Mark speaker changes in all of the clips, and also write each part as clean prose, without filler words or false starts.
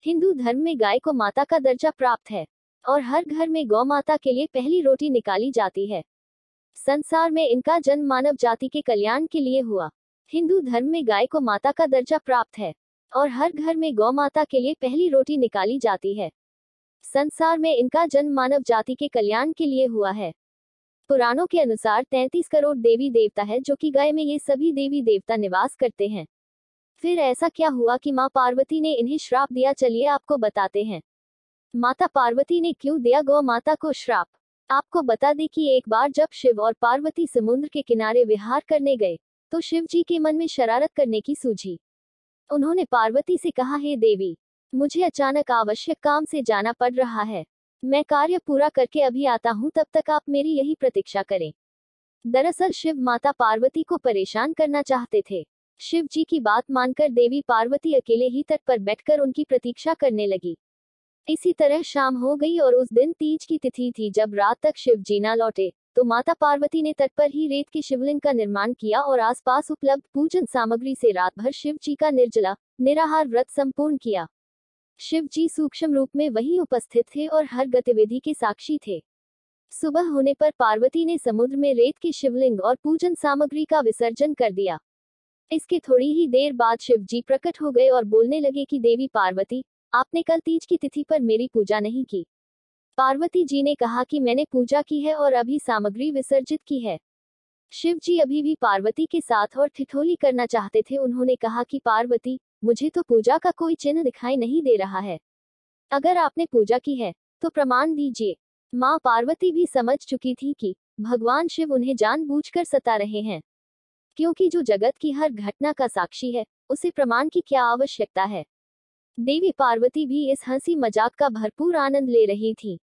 Speaker 1: हिंदू धर्म में गाय को माता का दर्जा प्राप्त है और हर घर में गौ माता के लिए पहली रोटी निकाली जाती है। संसार में इनका जन्म मानव जाति के कल्याण के लिए हुआ। हिंदू धर्म में गाय को माता का दर्जा प्राप्त है और हर घर में गौ माता के लिए पहली रोटी निकाली जाती है। संसार में इनका जन्म मानव जाति के कल्याण के लिए हुआ है। पुराणों के अनुसार 33 करोड़ देवी देवता है, जो कि गाय में ये सभी देवी देवता निवास करते हैं। फिर ऐसा क्या हुआ कि माँ पार्वती ने इन्हें श्राप दिया, चलिए आपको बताते हैं। माता पार्वती ने क्यों दिया गौ माता को श्राप। आपको बता दें कि एक बार जब शिव और पार्वती समुद्र के किनारे विहार करने गए तो शिव जी के मन में शरारत करने की सूझी। उन्होंने पार्वती से कहा, हे देवी, मुझे अचानक आवश्यक काम से जाना पड़ रहा है। मैं कार्य पूरा करके अभी आता हूँ, तब तक आप मेरी यही प्रतीक्षा करें। दरअसल शिव माता पार्वती को परेशान करना चाहते थे। शिव जी की बात मानकर देवी पार्वती अकेले ही तट पर बैठकर उनकी प्रतीक्षा करने लगी। इसी तरह शाम हो गई और उस दिन तीज की तिथि थी। जब रात तक शिव जी न लौटे तो माता पार्वती ने तट पर ही रेत के शिवलिंग का निर्माण किया और आसपास उपलब्ध पूजन सामग्री से रात भर शिव जी का निर्जला निराहार व्रत संपूर्ण किया। शिव जी सूक्ष्म रूप में वहीं उपस्थित थे और हर गतिविधि के साक्षी थे। सुबह होने पर पार्वती ने समुद्र में रेत के शिवलिंग और पूजन सामग्री का विसर्जन कर दिया। इसके थोड़ी ही देर बाद शिव जी प्रकट हो गए और बोलने लगे कि देवी पार्वती, आपने कल तीज की तिथि पर मेरी पूजा नहीं की। पार्वती जी ने कहा कि मैंने पूजा की है और अभी सामग्री विसर्जित की है। शिव जी अभी भी पार्वती के साथ और ठिठोली करना चाहते थे। उन्होंने कहा कि पार्वती, मुझे तो पूजा का कोई चिन्ह दिखाई नहीं दे रहा है। अगर आपने पूजा की है तो प्रमाण दीजिए। माँ पार्वती भी समझ चुकी थी कि भगवान शिव उन्हें जानबूझकर सता रहे हैं, क्योंकि जो जगत की हर घटना का साक्षी है उसे प्रमाण की क्या आवश्यकता है। देवी पार्वती भी इस हंसी मजाक का भरपूर आनंद ले रही थी।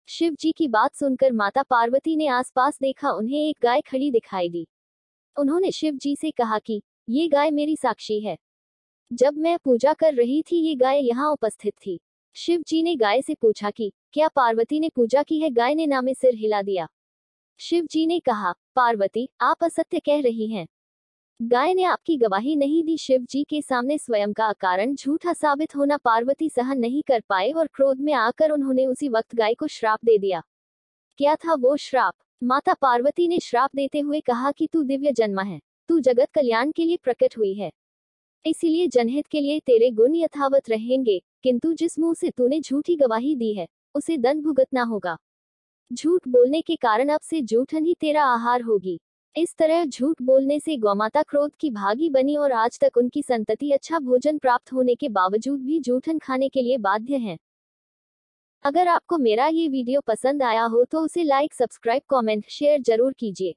Speaker 1: शिव जी की बात सुनकर माता पार्वती ने आसपास देखा, उन्हें एक गाय खड़ी दिखाई दी। उन्होंने शिव जी से कहा कि ये गाय मेरी साक्षी है। जब मैं पूजा कर रही थी ये गाय यहाँ उपस्थित थी। शिव जी ने गाय से पूछा कि क्या पार्वती ने पूजा की है। गाय ने ना में सिर हिला दिया। शिव जी ने कहा, पार्वती, आप असत्य कह रही हैं। गाय ने आपकी गवाही नहीं दी। शिव जी के सामने स्वयं का अकारण झूठा साबित होना पार्वती सहन नहीं कर पाए और क्रोध में आकर उन्होंने उसी वक्त गाय को श्राप दे दिया। क्या था वो श्राप? माता पार्वती ने श्राप देते हुए कहा कि तू दिव्य जन्मा है, तू जगत कल्याण के लिए प्रकट हुई है, इसीलिए जनहित के लिए तेरे गुण यथावत रहेंगे, किंतु जिस मुंह से तूने झूठी गवाही दी है उसे दंड भुगतना होगा। झूठ बोलने के कारण अब से जूठन ही तेरा आहार होगी। इस तरह झूठ बोलने से गौमाता क्रोध की भागी बनी और आज तक उनकी संतति अच्छा भोजन प्राप्त होने के बावजूद भी जूठन खाने के लिए बाध्य हैं। अगर आपको मेरा ये वीडियो पसंद आया हो तो उसे लाइक, सब्सक्राइब, कमेंट, शेयर जरूर कीजिए।